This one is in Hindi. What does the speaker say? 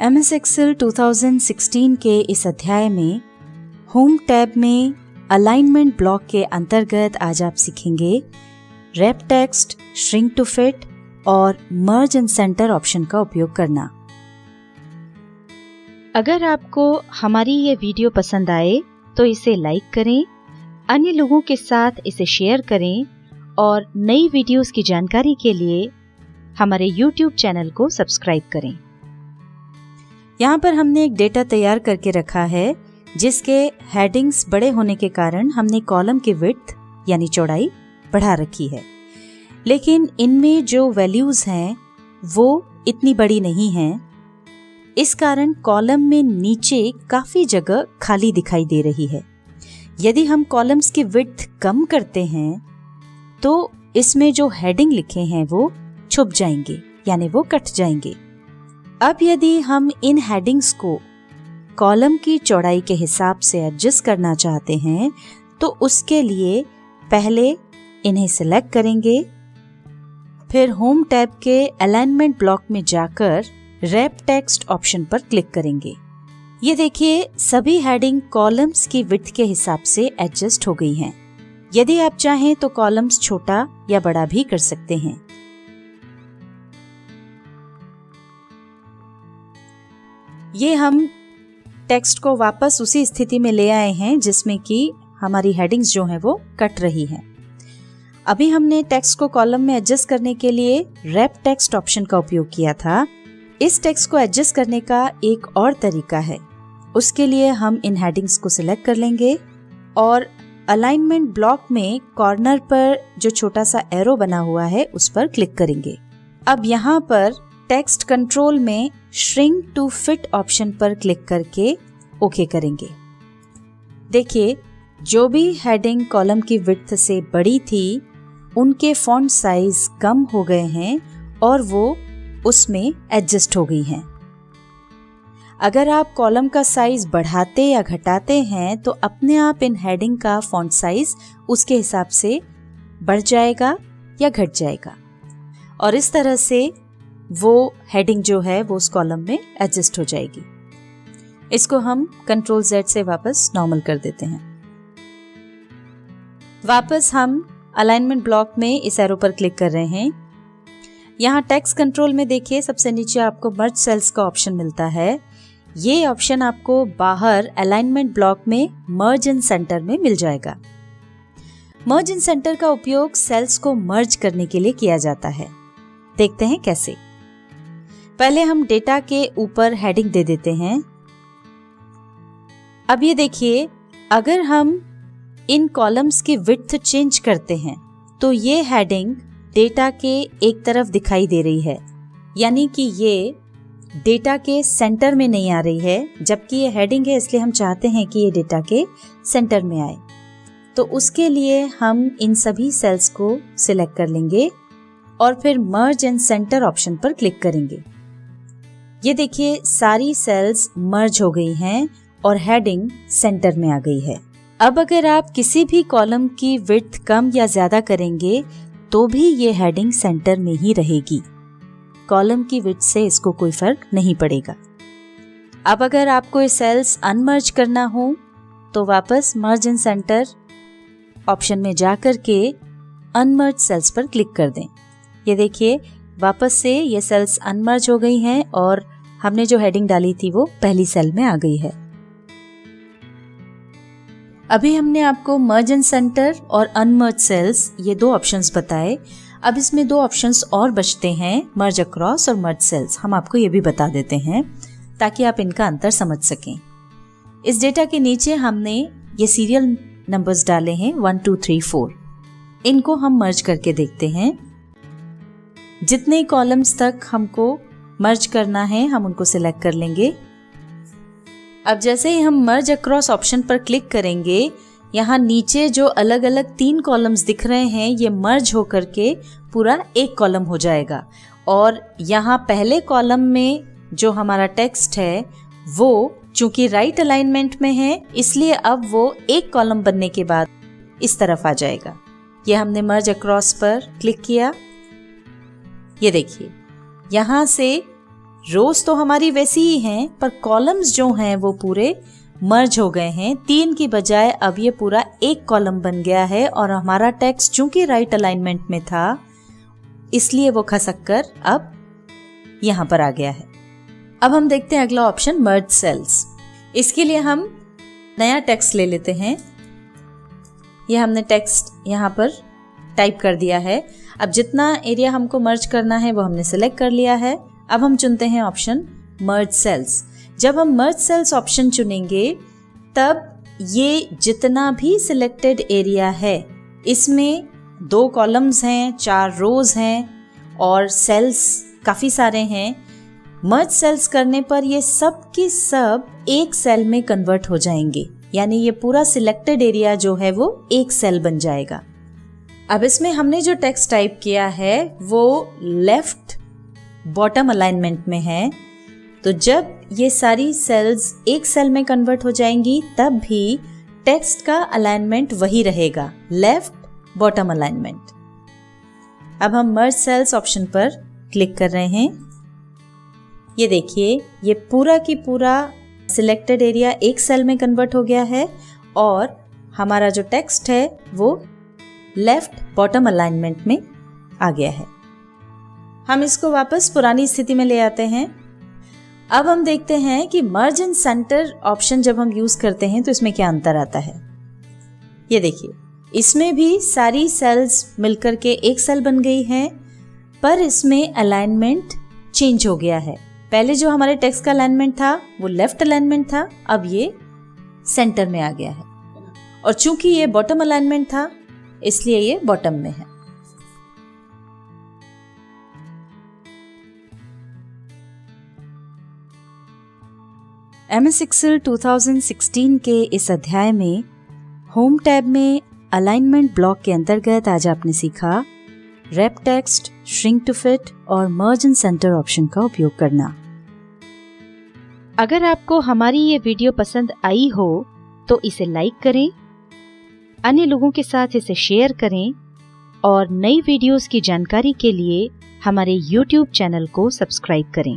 MS Excel 2016 के इस अध्याय में होम टैब में अलाइनमेंट ब्लॉक के अंतर्गत आज आप सीखेंगे wrap text, shrink to fit और मर्ज एंड सेंटर ऑप्शन का उपयोग करना। अगर आपको हमारी ये वीडियो पसंद आए तो इसे लाइक करें, अन्य लोगों के साथ इसे शेयर करें और नई वीडियोस की जानकारी के लिए हमारे YouTube चैनल को सब्सक्राइब करें। यहाँ पर हमने एक डेटा तैयार करके रखा है जिसके हेडिंग्स बड़े होने के कारण हमने कॉलम की विड्थ यानी चौड़ाई बढ़ा रखी है, लेकिन इनमें जो वैल्यूज हैं वो इतनी बड़ी नहीं हैं। इस कारण कॉलम में नीचे काफी जगह खाली दिखाई दे रही है। यदि हम कॉलम्स की विड्थ कम करते हैं तो इसमें जो हेडिंग लिखे हैं वो छुप जाएंगे यानी वो कट जाएंगे। अब यदि हम इन हेडिंग्स को कॉलम की चौड़ाई के हिसाब से एडजस्ट करना चाहते हैं तो उसके लिए पहले इन्हें सिलेक्ट करेंगे, फिर होम टैब के अलाइनमेंट ब्लॉक में जाकर रैप टेक्स्ट ऑप्शन पर क्लिक करेंगे। ये देखिए सभी हेडिंग कॉलम्स की विड्थ के हिसाब से एडजस्ट हो गई हैं। यदि आप चाहें तो कॉलम्स छोटा या बड़ा भी कर सकते हैं। ये हम टेक्स्ट को वापस उसी स्थिति में ले आए हैं जिसमें कि हमारी हेडिंग्स जो हैं वो कट रही हैं। अभी हमने टेक्स्ट को कॉलम में एडजस्ट करने के लिए रैप टेक्स्ट ऑप्शन का उपयोग किया था। इस टेक्स्ट को एडजस्ट करने का एक और तरीका है। उसके लिए हम इन हेडिंग्स को सिलेक्ट कर लेंगे और अलाइनमेंट ब्लॉक में कॉर्नर पर जो छोटा सा एरो बना हुआ है उस पर क्लिक करेंगे। अब यहाँ पर टेक्स्ट कंट्रोल में श्रिंक टू फिट ऑप्शन पर क्लिक करके ओके करेंगे। देखिए जो भी हेडिंग कॉलम की विड्थ से बड़ी थी उनके फॉन्ट साइज कम हो गए हैं और वो उसमें एडजस्ट हो गई हैं। अगर आप कॉलम का साइज बढ़ाते या घटाते हैं तो अपने आप इन हेडिंग का फॉन्ट साइज उसके हिसाब से बढ़ जाएगा या घट जाएगा और इस तरह से वो हेडिंग जो है वो उस कॉलम में एडजस्ट हो जाएगी। इसको हम कंट्रोल Z से वापस नॉर्मल कर देते हैं। वापस हम अलाइनमेंट ब्लॉक में इस एरो पर क्लिक कर रहे हैं। यहाँ टेक्स्ट कंट्रोल में देखिए सबसे नीचे आपको मर्ज सेल्स का ऑप्शन मिलता है। ये ऑप्शन आपको बाहर अलाइनमेंट ब्लॉक में मर्ज एंड सेंटर में मिल जाएगा। मर्ज एंड सेंटर का उपयोग सेल्स को मर्ज करने के लिए किया जाता है। देखते हैं कैसे। पहले हम डेटा के ऊपर हेडिंग दे देते हैं। अब ये देखिए अगर हम इन कॉलम्स की विड्थ चेंज करते हैं तो ये हेडिंग डेटा के एक तरफ दिखाई दे रही है, यानी कि ये डेटा के सेंटर में नहीं आ रही है, जबकि ये हेडिंग है इसलिए हम चाहते हैं कि ये डेटा के सेंटर में आए। तो उसके लिए हम इन सभी सेल्स को सिलेक्ट कर लेंगे और फिर मर्ज एंड सेंटर ऑप्शन पर क्लिक करेंगे। ये देखिए सारी सेल्स मर्ज हो गई हैं और हेडिंग सेंटर में आ गई है। अब अगर आप किसी भी कॉलम की विड्थ कम या ज्यादा करेंगे तो भी ये हेडिंग सेंटर में ही रहेगी। कॉलम की विड्थ से इसको कोई फर्क नहीं पड़ेगा। अब अगर आपको ये सेल्स अनमर्ज करना हो तो वापस मर्ज एंड सेंटर ऑप्शन में जाकर के अनमर्ज सेल्स पर क्लिक कर दें। ये देखिए वापस से ये सेल्स अनमर्ज हो गई हैं और हमने जो हेडिंग डाली थी वो पहली सेल में आ गई है। अभी हमने आपको मर्ज एंड सेंटर और अनमर्ज सेल्स ये दो ऑप्शंस बताए। अब इसमें दो ऑप्शंस और बचते हैं, मर्ज अक्रॉस और मर्ज सेल्स। हम आपको ये भी बता देते हैं ताकि आप इनका अंतर समझ सकें। इस डेटा के नीचे हमने ये सीरियल नंबर्स डाले हैं 1 2 3 4। इनको हम मर्ज करके देखते हैं। जितने कॉलम्स तक हमको मर्ज करना है हम उनको सिलेक्ट कर लेंगे। अब जैसे ही हम मर्ज अक्रॉस ऑप्शन पर क्लिक करेंगे, यहाँ नीचे जो अलग अलग 3 कॉलम्स दिख रहे हैं ये मर्ज होकर के पूरा एक कॉलम हो जाएगा और यहाँ पहले कॉलम में जो हमारा टेक्स्ट है वो चूंकि राइट अलाइनमेंट में है इसलिए अब वो एक कॉलम बनने के बाद इस तरफ आ जाएगा। ये हमने मर्ज अक्रॉस पर क्लिक किया। ये देखिए यहाँ से रोज तो हमारी वैसी ही हैं, पर कॉलम्स जो हैं वो पूरे मर्ज हो गए हैं। 3 की बजाय अब ये पूरा एक कॉलम बन गया है और हमारा टेक्स्ट चूंकि राइट अलाइनमेंट में था इसलिए वो खसक कर अब यहाँ पर आ गया है। अब हम देखते हैं अगला ऑप्शन, मर्ज सेल्स। इसके लिए हम नया टेक्स्ट ले लेते हैं। यह हमने टेक्स्ट यहाँ पर टाइप कर दिया है। अब जितना एरिया हमको मर्ज करना है वो हमने सिलेक्ट कर लिया है। अब हम चुनते हैं ऑप्शन मर्ज सेल्स। जब हम मर्ज सेल्स ऑप्शन चुनेंगे तब ये जितना भी सिलेक्टेड एरिया है इसमें 2 कॉलम्स हैं, 4 रोज हैं और सेल्स काफ़ी सारे हैं। मर्ज सेल्स करने पर ये सब की सब एक सेल में कन्वर्ट हो जाएंगे, यानी ये पूरा सिलेक्टेड एरिया जो है वो एक सेल बन जाएगा। अब इसमें हमने जो टेक्स्ट टाइप किया है वो लेफ्ट बॉटम अलाइनमेंट में है, तो जब ये सारी सेल्स एक सेल में कन्वर्ट हो जाएंगी तब भी टेक्स्ट का अलाइनमेंट वही रहेगा, लेफ्ट बॉटम अलाइनमेंट। अब हम मर्ज सेल्स ऑप्शन पर क्लिक कर रहे हैं। ये देखिए, ये पूरा की पूरा सिलेक्टेड एरिया एक सेल में कन्वर्ट हो गया है और हमारा जो टेक्स्ट है वो लेफ्ट बॉटम अलाइनमेंट में आ गया है। हम इसको वापस पुरानी स्थिति में ले आते हैं। अब हम देखते हैं कि मर्ज एंड सेंटर ऑप्शन जब हम यूज करते हैं तो इसमें क्या अंतर आता है। ये देखिए, इसमें भी सारी सेल्स मिलकर के एक सेल बन गई है, पर इसमें अलाइनमेंट चेंज हो गया है। पहले जो हमारे टेक्स्ट का अलाइनमेंट था वो लेफ्ट अलाइनमेंट था, अब ये सेंटर में आ गया है और चूंकि ये बॉटम अलाइनमेंट था इसलिए ये बॉटम में है। MS Excel 2016 के इस अध्याय में होम टैब में अलाइनमेंट ब्लॉक के अंतर्गत आज आपने सीखा wrap text, shrink to fit और मर्ज एंड सेंटर ऑप्शन का उपयोग करना। अगर आपको हमारी ये वीडियो पसंद आई हो तो इसे लाइक करें, अन्य लोगों के साथ इसे शेयर करें और नई वीडियोस की जानकारी के लिए हमारे YouTube चैनल को सब्सक्राइब करें।